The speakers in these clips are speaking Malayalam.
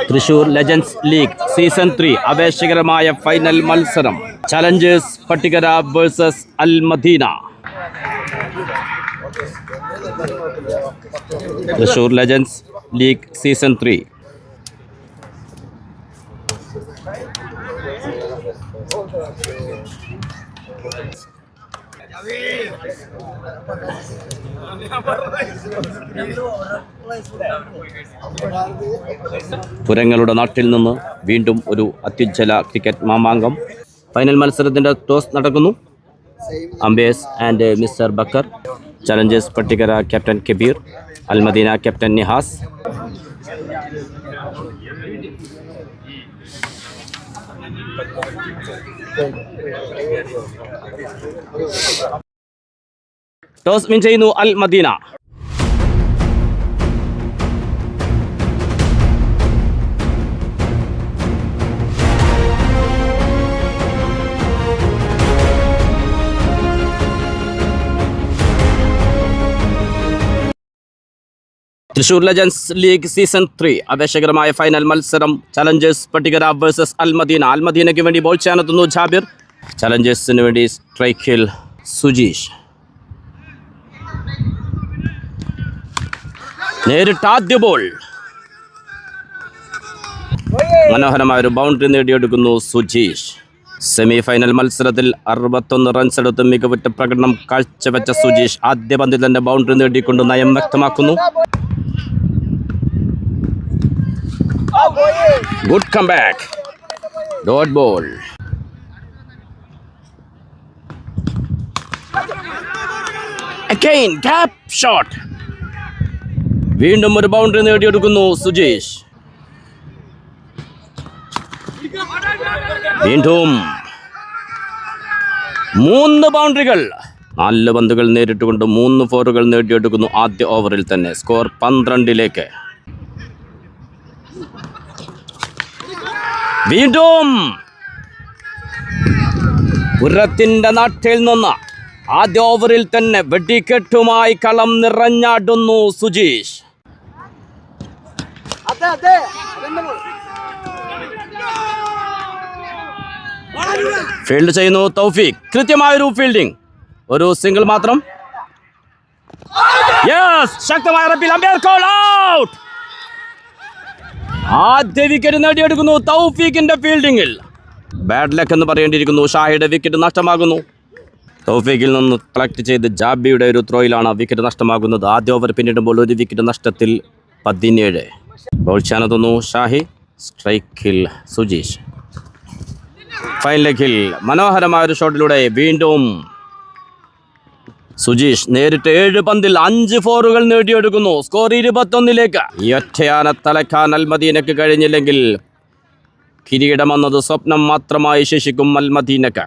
തൃശൂർ ലെജൻസ് ലീഗ് സീസൺ 3 ആവേശകരമായ ഫൈനൽ മത്സരം. Challengers Pattikara versus Al Madina. Thrissur legends league season 3. പുരങ്ങളുടെ നാട്ടിൽ നിന്ന് വീണ്ടും ഒരു അത്യുജ്വല ക്രിക്കറ്റ് മാമാങ്കം. ഫൈനൽ മത്സരത്തിന്റെ ടോസ് നടക്കുന്നു. Umpires and mister Bakkar. Challengers Pattikara captain Kabeer, Al Madina captain Nihas. Toss win ചെയ്യുന്നു Al Madina. Thrissur legends league season 3 ആവേശകരമായ ഫൈനൽ മത്സരം. Challengers Pattikara versus Al Madina. അൽ മദീനയ്ക്ക് വേണ്ടി ബോൾ ചെയ്യാനെത്തുന്നു ജാബിർ. ചലഞ്ചേഴ്സിന് വേണ്ടി സ്ട്രൈക്കിൽ സുജീഷ്. നേരിട്ട് ആദ്യ ബോൾ. മനോഹരമായൊരു ബൗണ്ടറി നേടിയെടുക്കുന്നു സുജീഷ്. സെമി ഫൈനൽ മത്സരത്തിൽ 61 റൺസ് എടുത്ത് മികവുറ്റ പ്രകടനം കാഴ്ചവെച്ച സുജീഷ് ആദ്യ പന്തിൽ തന്നെ ബൗണ്ടറി നേടിക്കൊണ്ട് നയം വ്യക്തമാക്കുന്നു. Good comeback. Dot ball. Again gap shot. വീണ്ടും ഒരു ബൗണ്ടറി നേടിയെടുക്കുന്നു സുജീഷ്. വീണ്ടും 3 ബൗണ്ടറികൾ. 4 പന്തുകൾ നേരിട്ടുകൊണ്ട് 3 ഫോറുകൾ നേടിയെടുക്കുന്നു ആദ്യ ഓവറിൽ തന്നെ. സ്കോർ 12 വീണ്ടും പുരത്തിന്റെ നാട്ടിൽ നിന്ന് ആദ്യ ഓവറിൽ തന്നെ വെടിക്കെട്ടുമായി കളം നിറഞ്ഞാടുന്നു സുജീഷ്. ഫീൽഡ് ചെയ്യുന്നു തൗഫീഖ്. കൃത്യമായൊരു ഫീൽഡിംഗ്. ഒരു സിംഗിൾ മാത്രം. യെസ്, ശക്തമായ റബ്ബിൽ അമ്പയർ കോൾ ഔട്ട്. ആദ്യ വിക്കറ്റ് നേടിയെടുക്കുന്നു തൗഫീഖിന്റെ ഫീൽഡിംഗിൽ. ബാഡ് ലക്ക് എന്ന് പറയേണ്ടിയിരിക്കുന്നു. ഷാഹിയുടെ വിക്കറ്റ് നഷ്ടമാകുന്നു. തൗഫീഖിൽ നിന്ന് കളക്ട് ചെയ്ത് ജാബിയുടെ ഒരു ത്രോയിലാണ് വിക്കറ്റ് നഷ്ടമാകുന്നത്. ആദ്യ ഓവർ പിന്നിടുമ്പോൾ ഒരു വിക്കറ്റ് നഷ്ടത്തിൽ 17. ബോൾ ചെയ്യാനെത്തുന്നു ഷാഹി. സ്ട്രൈക്കിൽ സുജീഷ്. ഫൈൻ ലെഗിൽ മനോഹരമായൊരു ഷോട്ടിലൂടെ വീണ്ടും സുജീഷ്. നേരിട്ട് 7 പന്തിൽ 5 ഫോറുകൾ നേടിയെടുക്കുന്നു. സ്കോർ 21. ഈ ഒറ്റയാന തലക്കാൻ അൽ മദീനക്ക് കഴിഞ്ഞില്ലെങ്കിൽ കിരീടമെന്നത് സ്വപ്നം മാത്രമായി ശേഷിക്കും അൽ മദീനക്ക്.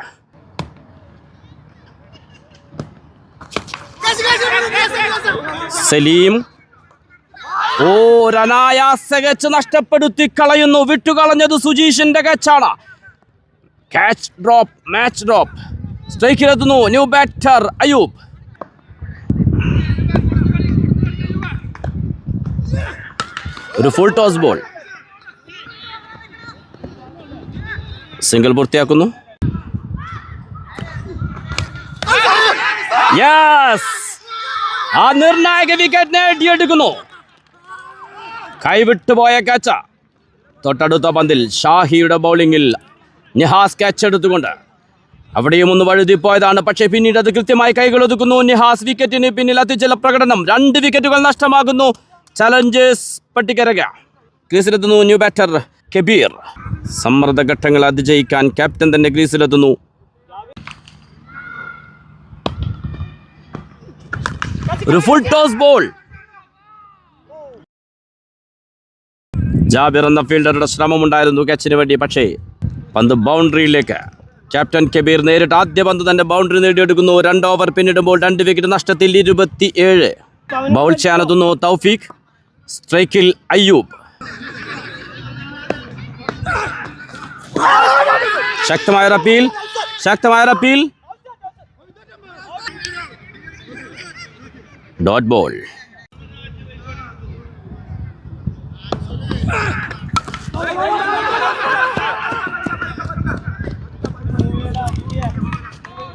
സലീം ഒരനായാസ കച്ച് നഷ്ടപ്പെടുത്തി കളയുന്നു. വിട്ടുകളഞ്ഞത് സുജീഷിന്റെ കച്ചാണ്. Catch drop, match drop. സ്ട്രൈക്കിലെത്തുന്നു ന്യൂ ബാറ്റർ അയൂബ്. ഒരു ഫുൾ ടോസ് ബോൾ. സിംഗിൾ പൂർത്തിയാക്കുന്നു. യെസ്, ആ നിർണായക വിക്കറ്റ് നേടിയെടുക്കുന്നു. കൈവിട്ടുപോയ ക്യാച്ച. തൊട്ടടുത്ത പന്തിൽ ഷാഹിയുടെ ബൗളിങ്ങിൽ നിഹാസ് ക്യാച്ച് എടുത്തുകൊണ്ട് അവിടെയും ഒന്ന് വഴുതിപ്പോയതാണ്. പക്ഷേ പിന്നീട് അത് കൃത്യമായി കൈകൾ ഒതുക്കുന്നു നിഹാസ്. വിക്കറ്റിന് പിന്നിൽ അത്യുജ്വല പ്രകടനം. 2 വിക്കറ്റുകൾ നഷ്ടമാകുന്നു ചലഞ്ചേഴ്സ് പട്ടികര. ക്രീസിലെത്തുന്നു ന്യൂ ബാറ്റർ കബീർ. സമ്മർദ്ദ ഘട്ടങ്ങൾ അതിജയിക്കാൻ ക്യാപ്റ്റൻ തന്നെ ക്രീസിലെത്തുന്നു. ഒരു ഫുൾ ടോസ് ബോൾ. ജാബിർ എന്ന ഫീൽഡറുടെ ശ്രമമുണ്ടായിരുന്നു ക്യാച്ചിന് വേണ്ടി. പക്ഷേ പന്ത് ബൗണ്ടറിയിലേക്ക്. ക്യാപ്റ്റൻ കബീർ നേരിട്ട് ആദ്യ പന്ത് തന്നെ ബൗണ്ടറി നേടിയെടുക്കുന്നു. 2 ഓവർ പിന്നിടുമ്പോൾ 2 വിക്കറ്റ് നഷ്ടത്തിൽ 27. ബൗൾ ചെയ്യാനെത്തുന്നു തൗഫീഖ്. സ്ട്രൈക്കിൽ അയ്യൂബ്. ശക്തമായ അപ്പീൽ. Dot ball.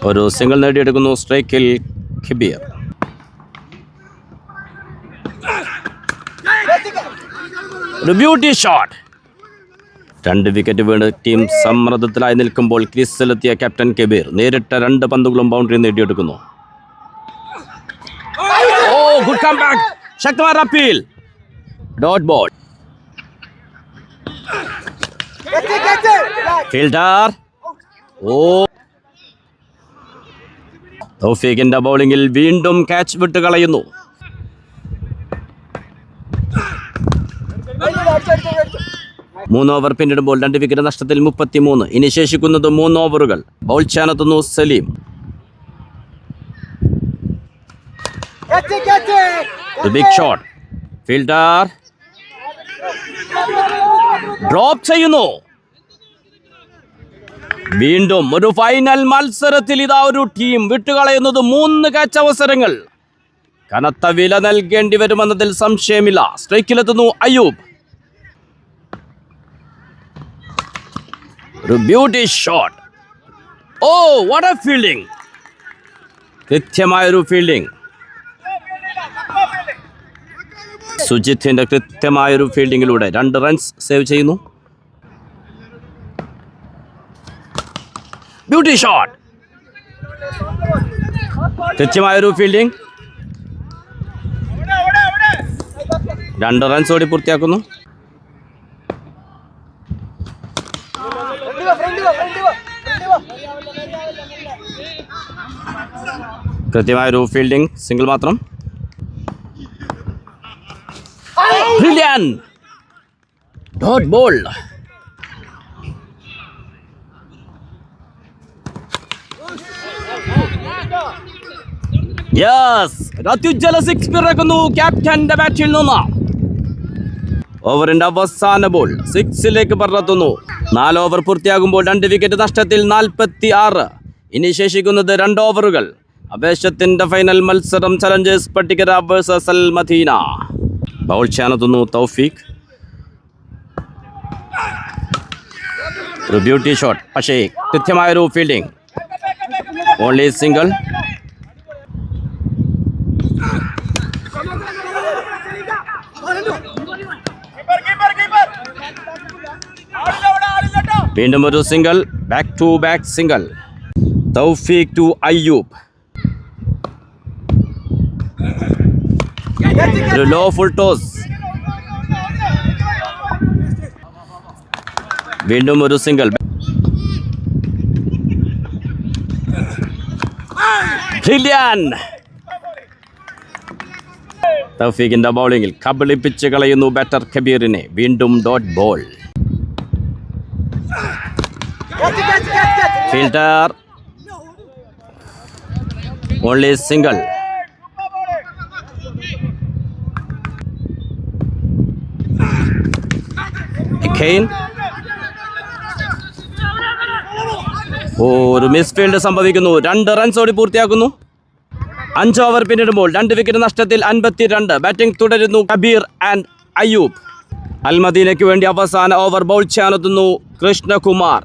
ഒരു സിംഗിൾ നേടിയെടുക്കുന്നു സ്ട്രൈക്കിൽ ഖബീർ. ഒരു ബ്യൂട്ടി ഷോട്ട്. 2 വിക്കറ്റ് വീണ് ടീം സമ്മർദ്ദത്തിലായി നിൽക്കുമ്പോൾ ക്രീസിലെത്തിയ ക്യാപ്റ്റൻ കബീർ നേരിട്ട 2 പന്തുകളും ബൗണ്ടറി നേടിയെടുക്കുന്നു. ഓ, ഗുഡ് കംബാക്ക്. ശക്തമായ അപ്പീൽ. Dot ball. ഫീൽഡർ. ഓ, തൗഫീഖിന്റെ ബൗളിംഗിൽ വീണ്ടും ക്യാച്ച് വിട്ട് കളയുന്നു. മൂന്ന് ഓവർ പിന്നിടുമ്പോൾ 2 വിക്കറ്റ് നഷ്ടത്തിൽ 33. ഇനി ശേഷിക്കുന്നത് 3 ഓവറുകൾ. ബൗൾ ചെയ്യാനെത്തുന്നു Saleem. Big shot. Fielder drop ചെയ്യുന്നു. വീണ്ടും ഒരു ഫൈനൽ മത്സരത്തിൽ ഇതാ ഒരു ടീം വിട്ടുകളയുന്നത് 3 ക്യാച്ച് അവസരങ്ങൾ. കനത്ത വില നൽകേണ്ടി വരുമെന്നതിൽ സംശയമില്ല. സ്ട്രൈക്കിലെത്തുന്നു അയ്യൂബ്. ഒരു beauty shot. Oh, what a fielding. കൃത്യമായൊരു ഫീൽഡിംഗ്. സുജിത്തിന്റെ കൃത്യമായൊരു ഫീൽഡിങ്ങിലൂടെ 2 റൺസ് സേവ് ചെയ്യുന്നു. Beauty shot. കൃത്യമായൊരു ഫീൽഡിംഗ്. 2 റൺസ് ഓടി പൂർത്തിയാക്കുന്നു. കൃത്യമായൊരു ഫീൽഡിംഗ്. സിംഗിൾ മാത്രം. ബ്രില്യൻ. Dot ball. യെസ്, അത്യുജ്വല 6 പിറക്കുന്നു ക്യാപ്റ്റന്റെ ബാറ്റിൽ നിന്ന്. ഓവറിന്റെ അവസാന ബോൾ 6ലേക്ക് പറത്തുന്നു. 4 ഓവർ പൂർത്തിയാകുമ്പോൾ 2 വിക്കറ്റ് നഷ്ടത്തിൽ 46. ഇനി ശേഷിക്കുന്നത് 2 ഓവറുകൾ. അവേശത്തിന്റെ ഫൈനൽ മത്സരം challengers Pattikkara versus Al Madina. Bowl ചെയ്യാനെത്തുന്നു തൗഫീഖ്. ഒരു ബ്യൂട്ടി ഷോട്ട്. പക്ഷേ കൃത്യമായൊരു ഫീൽഡിംഗ്. Only single. വീണ്ടും ഒരു single. Back to back single. Thoufeeq to Ayyub. ഒരു ലോ ഫുൾ ടോസ്. വീണ്ടും ഒരു സിംഗിൾ. ബ്രില്യൻ. തൗഫീഖിന്റെ ബൗളിംഗിൽ കബളിപ്പിച്ച് കളയുന്നു ബാറ്റർ കബീറിനെ. വീണ്ടും dot ball. Fielder only single. ഒരു മിസ്ഫീൽഡ് സംഭവിക്കുന്നു. 2 റൺസ് ഓടി പൂർത്തിയാക്കുന്നു. 5 ഓവർ പിന്നിടുമ്പോൾ 2 വിക്കറ്റ് നഷ്ടത്തിൽ 52. ബാറ്റിംഗ് തുടരുന്നു കബീർ ആൻഡ് അയ്യൂബ്. അൽ മദീനയ്ക്ക് വേണ്ടി അവസാന ഓവർ ബൗൾ ചെയ്യാനെത്തുന്നു Krishnakumar.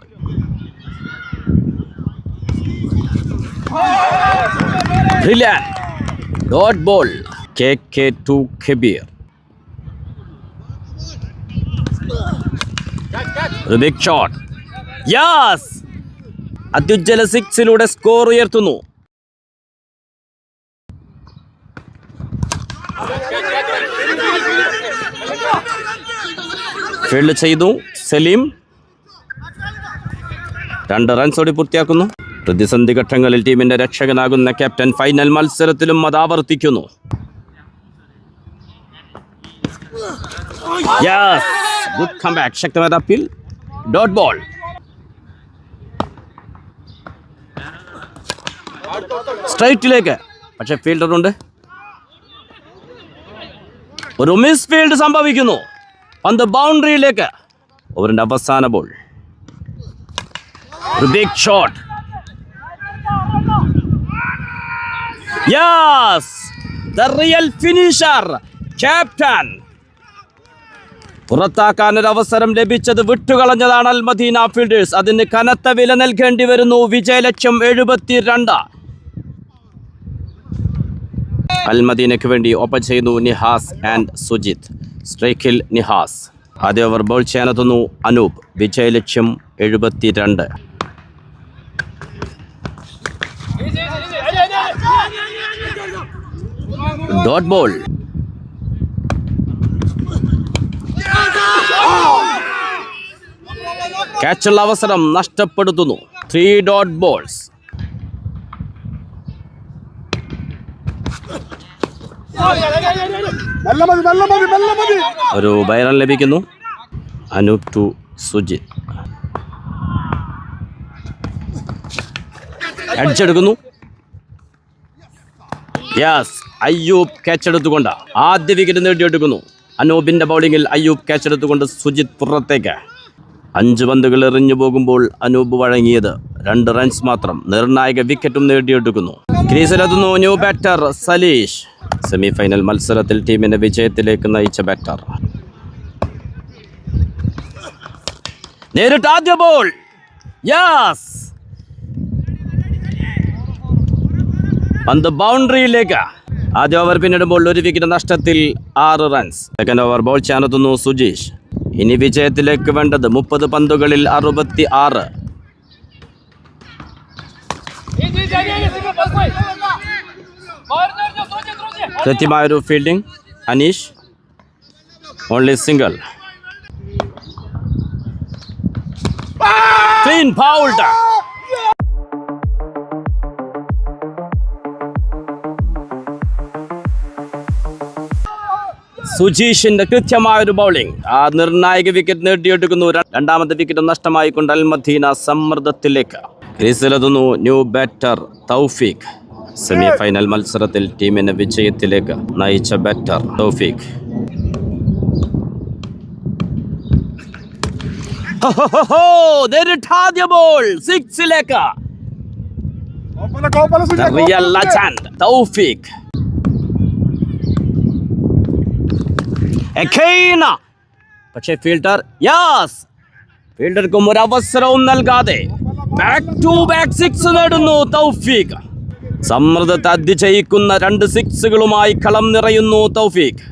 Brilliant. Dot ball. KK to Kabir. Big shot. Yes, അത്യുജ്വല 6ലൂടെ സ്കോർ ഉയർത്തുന്നു. ഫീൽഡ് ചെയ്തു സലീം. 2 റൺസ് ഓടി പൂർത്തിയാക്കുന്നു. പ്രതിസന്ധി ഘട്ടങ്ങളിൽ ടീമിന്റെ രക്ഷകനാകുന്ന ക്യാപ്റ്റൻ ഫൈനൽ മത്സരത്തിലും അത് ആവർത്തിക്കുന്നു. Yes, good comeback. ശക്തമായ അപ്പീൽ. Dot ball. സ്ട്രൈറ്റിലേക്ക്. പക്ഷെ ഫീൽഡറുണ്ട്. ഒരു മിസ് ഫീൽഡ് സംഭവിക്കുന്നു. പന്ത് ബൗണ്ടറിയിലേക്ക്. ഓവറിന്റെ അവസാന ബോൾ. ഒരു big shot. Yes, the real finisher captain. പുറത്താക്കാൻ ഒരു അവസരം ലഭിച്ചത് വിട്ടുകളഞ്ഞതാണ് അൽ മദീന ഫീൽഡേഴ്സ്. അതിന് കനത്ത വില നൽകേണ്ടി വരുന്നു. വിജയലക്ഷ്യം 72. അൽ മദീനയ്ക്ക് വേണ്ടി ഓപ്പൺ ചെയ്യുന്നു നിഹാസ് ആൻഡ് സുജിത്. സ്ട്രൈക്കിൽ നിഹാസ്. ആദ്യ ഓവർ ബോൾ ചെയ്യാനെത്തുന്നു അനൂപ്. വിജയലക്ഷ്യം 72. Dot ball. ക്യാച്ചുള്ള അവസരം നഷ്ടപ്പെടുത്തുന്നു. 3 ഡോട്ട് ബോൾസ്. ഒരു ബൈറൺ ലഭിക്കുന്നു. അനൂപ് ടു സുജിത്. അടിച്ചെടുക്കുന്നു. യെസ്, അയ്യൂബ് ക്യാച്ച് എടുത്തുകൊണ്ട് ആദ്യ വിക്കറ്റ് നേടിയെടുക്കുന്നു. അനൂപിന്റെ ബൗളിങ്ങിൽ അയ്യൂബ് ക്യാച്ച് എടുത്തുകൊണ്ട് സുജിത് പുറത്തേക്ക്. 5 പന്തുകൾ എറിഞ്ഞു പോകുമ്പോൾ അനൂപ് വഴങ്ങിയത് 2 റൺസ് മാത്രം. നിർണായക വിക്കറ്റും നേടിയെടുക്കുന്നു. ക്രീസിലെത്തുന്നു ന്യൂ ബാറ്റർ സലീഷ്. സെമിഫൈനൽ മത്സരത്തിൽ ടീമിനെ വിജയത്തിലേക്ക് നയിച്ച ബാറ്റർ. നേരിട്ട് ആദ്യ ബോൾ. യെസ്, പന്ത് ബൗണ്ടറിയിലേക്ക്. ആദ്യ ഓവർ പിന്നിടുമ്പോൾ 1 വിക്കറ്റ് നഷ്ടത്തിൽ 6 റൺസ്. സെക്കൻഡ് ഓവർ ബോൾ ചെയ്യാനെത്തുന്നു സുജീഷ്. ഇനി വിജയത്തിലേക്ക് വേണ്ടത് 30 പന്തുകളിൽ 66. കൃത്യമായൊരു fielding. Aneesh only single. Clean bowled. സുജീഷിന്റെ കൃത്യമായൊരു ബൗളിംഗ് ആ നിർണായക വിക്കറ്റ് നേടിയെടുക്കുന്നു. രണ്ടാമത്തെ വിക്കറ്റ് നഷ്ടമായിക്കൊണ്ട് അൽ മദീന സമ്മർദ്ദത്തിലേക്ക്. ക്രീസിലെത്തുന്നു ന്യൂ ബാറ്റർ തൗഫീഖ്. സെമിഫൈനൽ മത്സരത്തിൽ ടീമിനെ വിജയത്തിലേക്ക് നയിച്ച ബാറ്റർ തൗഫീഖ്. ആദ്യ ബോൾ 6ലേക്ക്. Real legend Thoufeeq. പക്ഷേ ഫീൽഡർ ഫീൽഡർക്കും ഒരു അവസരവും നൽകാതെ ബാക്ക് ടു ബാക്ക് 6 നേടുന്നു തൗഫീഖ്. സമ്മർദ്ദത്തെ അതിജയിക്കുന്ന 2 സിക്സുകളുമായി കളം നിറയുന്നു തൗഫീഖ്.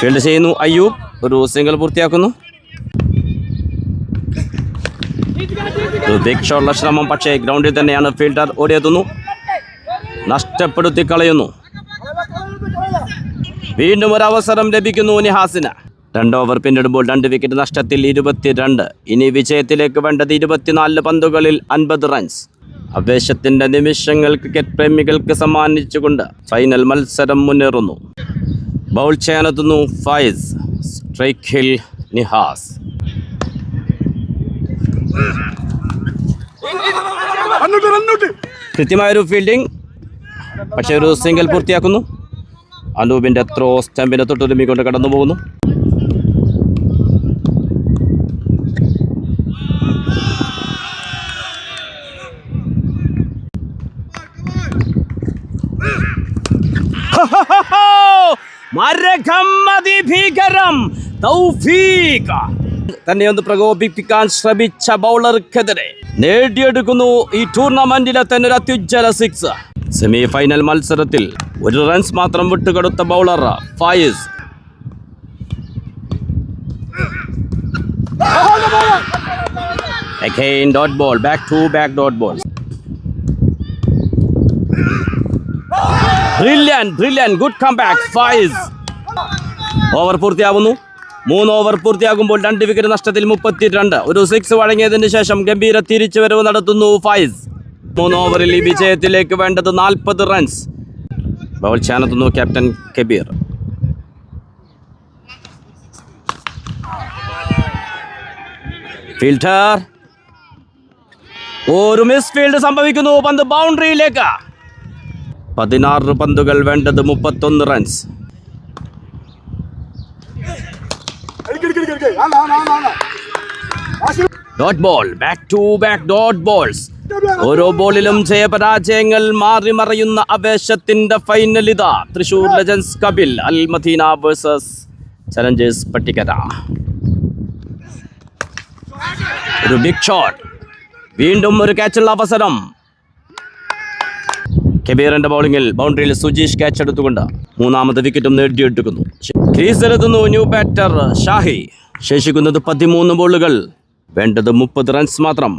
ഫീൽഡ് ചെയ്യുന്നു അയ്യൂബ്. ഒരു സിംഗിൾ പൂർത്തിയാക്കുന്നു. ബിഗ് ഷോട്ടുള്ള ശ്രമം, പക്ഷേ ഗ്രൗണ്ടിൽ തന്നെയാണ് ഫീൽഡർ ഓടിയെത്തുന്നു. നഷ്ടപ്പെടുത്തി കളയുന്നു. വീണ്ടും ഒരു അവസരം ലഭിക്കുന്നു നിഹാസിന്. 2 ഓവർ പിന്നിടുമ്പോൾ 2 വിക്കറ്റ് നഷ്ടത്തിൽ 22. ഇനി വിജയത്തിലേക്ക് വേണ്ടത് 24 പന്തുകളിൽ 50 റൺസ്. ആവേശത്തിന്റെ നിമിഷങ്ങൾ ക്രിക്കറ്റ് പ്രേമികൾക്ക് സമ്മാനിച്ചുകൊണ്ട് ഫൈനൽ മത്സരം മുന്നേറുന്നു. ബൗൾ ചെയ്യാനെത്തുന്നു ഫൈസ്. സ്ട്രൈക്കിൽ നിഹാസ്. കൃത്യമായൊരു ഫീൽഡിംഗ്, പക്ഷേ ഒരു സിംഗിൾ പൂർത്തിയാക്കുന്നു. അനൂപിന്റെ ത്രോ സ്റ്റമ്പിനെ തൊട്ടുരുമിക്കൊണ്ട് കടന്നു പോകുന്നു. ഭീകരം തൗഫീഖ് തന്നെ ഒന്ന് പ്രകോപിപ്പിക്കാൻ ശ്രമിച്ച ബൗളർക്കെതിരെ നേടിയെടുക്കുന്നു ഈ ടൂർണമെന്റിലെ തന്നെ ഒരു അത്യുജ്വല 6. സെമി ഫൈനൽ മത്സരത്തിൽ 1 റൺസ് മാത്രം വിട്ടുകൊടുത്ത bowler Faiz. Again dot ball, back to back dot balls. Brilliant, good comeback, Faiz. Over പൂർത്തിയാവുന്നു. 3 ഓവർ പൂർത്തിയാകുമ്പോൾ 2 വിക്കറ്റ് നഷ്ടത്തിൽ 32. ഒരു 6 വഴങ്ങിയതിന് ശേഷം ഗംഭീര തിരിച്ചുവരവ് നടത്തുന്നു ഫൈസ്. 3 ഓവറിൽ ഈ വിജയത്തിലേക്ക് വേണ്ടത് 40 റൺസ്. ബൗൾ ചെയ്യാനെത്തുന്നു ക്യാപ്റ്റൻ കബീർ. ഫീൽഡർ ഒരു മിസ് ഫീൽഡ് സംഭവിക്കുന്നു. പന്ത് ബൗണ്ടറിയിലേക്ക്. 16 പന്തുകൾ വേണ്ടത് 31 runs. Dot ball, back to back dot balls. ഓരോ ബോളിലും ജയപരാജയങ്ങൾ മാറി മറയുന്ന ആവേശത്തിന്റെ ഫൈനൽ ഇതാ. തൃശൂർ ലെജൻസ് കപിൽ അൽ മദീന വേഴ്സസ് ചലഞ്ചേഴ്സ് പട്ടിക്കര. ഒരു ബിഗ് ഷോട്ട്, വീണ്ടും ഒരു ക്യാച്ചുള്ള അവസരം. കബീറിന്റെ ബൗളിംഗിൽ ബൗണ്ടറിയിൽ സുജീഷ് ക്യാച്ച് എടുത്തുകൊണ്ട് മൂന്നാമത്തെ വിക്കറ്റും നേടിയെടുക്കുന്നു. ക്രീസിലെത്തുന്നു ന്യൂ ബാറ്റർ ഷാഹി. ശേഷിക്കുന്നത് 13 ബോളുകൾ, വേണ്ടത് 30 റൺസ് മാത്രം.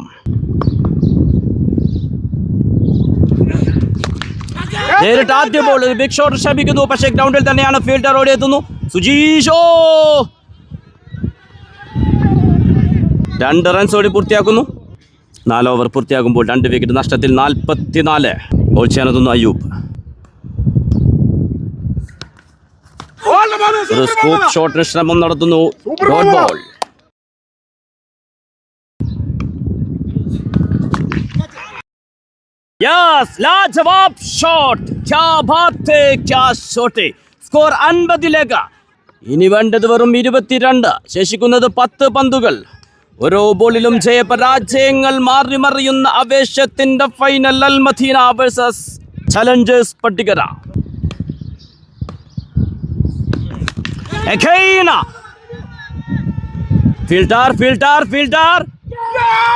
നേരിട്ട് ആദ്യ ബോൾ ബിഗ് ഷോട്ട് ശ്രമിക്കുന്നു, പക്ഷേ ഗ്രൗണ്ടിൽ തന്നെയാണ് ഫീൽഡർ ഓടിയെത്തുന്നു. സുജീഷോ 2 റൺസ് ഓടി പൂർത്തിയാക്കുന്നു. 4 ഓവർ പൂർത്തിയാകുമ്പോൾ 2 വിക്കറ്റ് നഷ്ടത്തിൽ 44. ബോൾ ചെയ്യാനെത്തുന്നു അയ്യൂബ്. ഒരു സ്കൂപ്പ് ഷോട്ടിന് ശ്രമം നടത്തുന്നു. Dot ball. യെസ്, ലാജവാബ് ഷോട്ട്. ക്യാ ബാത് ഹൈ, ക്യാ ഷോട്ട്. സ്കോർ 50ലേക്ക്. ഇനി വേണ്ടത് വെറും 22. ശേഷിക്കുന്നത് 10 പന്തുകൾ. ഓരോ ബോളിലും ജയപരാജയങ്ങൾ മാറി മറിയുന്ന ആവേശത്തിന്റെ final Al Madina versus challengers Pattikkara. Fielder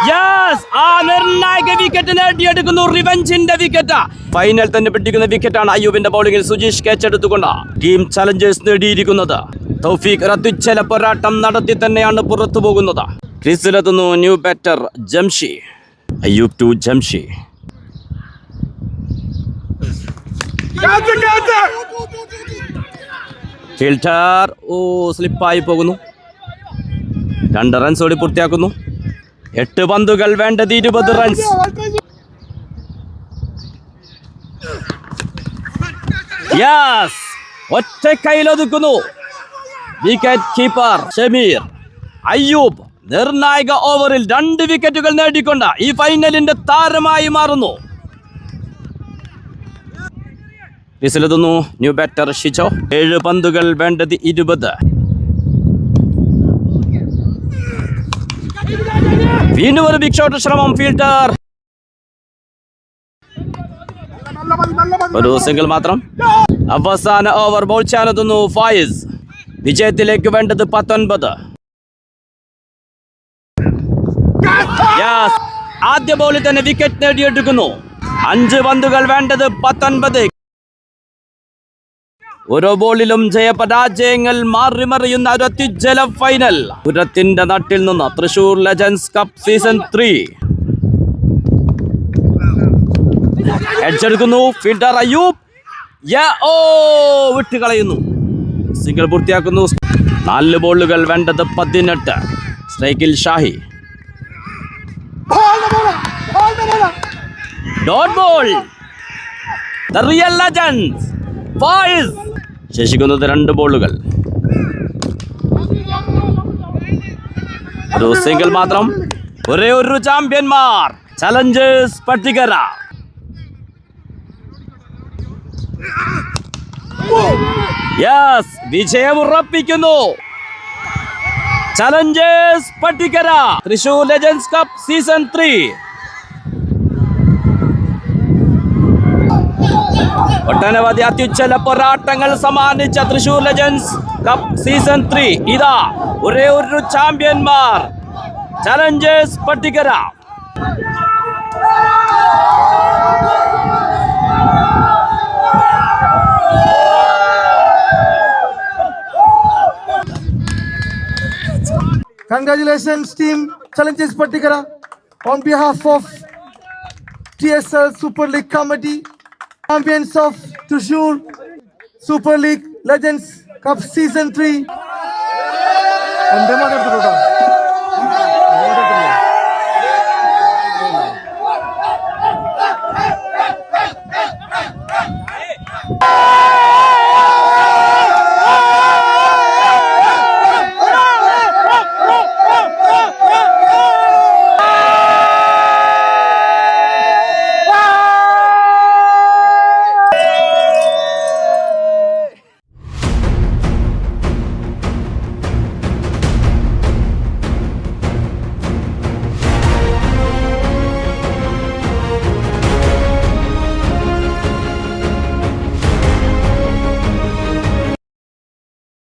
yes, ആ നിർണായക വിക്കറ്റ് നേടിയെടുക്കുന്നു. റിവെഞ്ചിന്റെ വിക്കറ്റ്. ഫൈനൽ തന്നെ പിടിക്കുന്ന വിക്കറ്റാണ് അയ്യൂബിന്റെ ബൗളിംഗിൽ സുജീഷ് ക്യാച്ച് എടുത്തുകൊണ്ട് ടീം ചലഞ്ചേഴ്സ് നേടിയിരിക്കുന്നത്. തൗഫീഖ് ഒരു അത്യുജ്വല പോരാട്ടം നടത്തി തന്നെയാണ് പുറത്തു പോകുന്നത്. ക്രീസിലെത്തുന്നു new batter Jamshi. Ayyub to Jamshi. Fielder സ്ലിപ്പായി പോകുന്നു. 2 റൺസ് ഓടി പൂർത്തിയാക്കുന്നു. 8 പന്തുകൾ, വേണ്ടത് 20 റൺസ്. യെസ്, ഒറ്റ കൈയിലൊതുക്കുന്നു വിക്കറ്റ് കീപ്പർ ഷമീർ. അയ്യൂബ് നിർണായക ഓവറിൽ 2 വിക്കറ്റുകൾ നേടിക്കൊണ്ട് ഈ ഫൈനലിന്റെ താരമായി മാറുന്നു. ക്രീസിലെത്തുന്നു ന്യൂ ബാറ്റർ ഷിജോ. 7 പന്തുകൾ, വേണ്ടത് 20. വീണ്ടും ഒരു ബിഗ് ഷോട്ട് ശ്രമം. ഫീൽഡർ ഒരു സിംഗിൾ മാത്രം. അവസാന ഓവർ ബോൾ ചെയ്യാനെത്തുന്നു ഫായിസ്. വിജയത്തിലേക്ക് വേണ്ടത് 19. ആദ്യ ബോളിൽ തന്നെ വിക്കറ്റ് നേടിയെടുക്കുന്നു. 5 പന്തുകൾ, വേണ്ടത് 19. ഓരോ ബോളിലും ജയപരാജയങ്ങൾ മാറി മറിയുന്ന ഒരു അത്യുജ്വല ഫൈനൽ. പുരത്തിന്റെ നാട്ടിൽ നിന്ന് തൃശൂർ ലെജൻസ് കപ്പ് സീസൺ 3. ഹെഡ്സെടുക്കുന്നു ഫീൽഡർ അയ്യൂബ്. വിട്ടുകളയുന്നു. സിംഗിൾ പൂർത്തിയാക്കുന്നു. 4 ബോളുകൾ, വേണ്ടത് 18. സ്ട്രൈക്കിൽ Shahi. Dot ball. The real legends Faiz. ശേഷിക്കുന്നത് 2 ബോളുകൾ. ഒരു സിംഗിൾ മാത്രം. ഒരേ ഒരു ചാമ്പ്യന്മാർ ചലഞ്ചേഴ്സ് പട്ടിക്കര. യെസ്, വിജയം ഉറപ്പിക്കുന്നു Challengers Pattikkara. Thrissur legends cup season 3. ഒട്ടനവധി അത്യുജ്വല പോരാട്ടങ്ങൾ സമ്മാനിച്ച തൃശൂർ ലെജൻസ് കപ്പ് സീസൺ 3 ഇതാ ഒരേ ഒരു ചാമ്പ്യന്മാർ challengers Pattikkara. Congratulations team Challenges Patikara on behalf of TSL Super League Committee, champions of Thrissur Super League Legends Cup Season 3.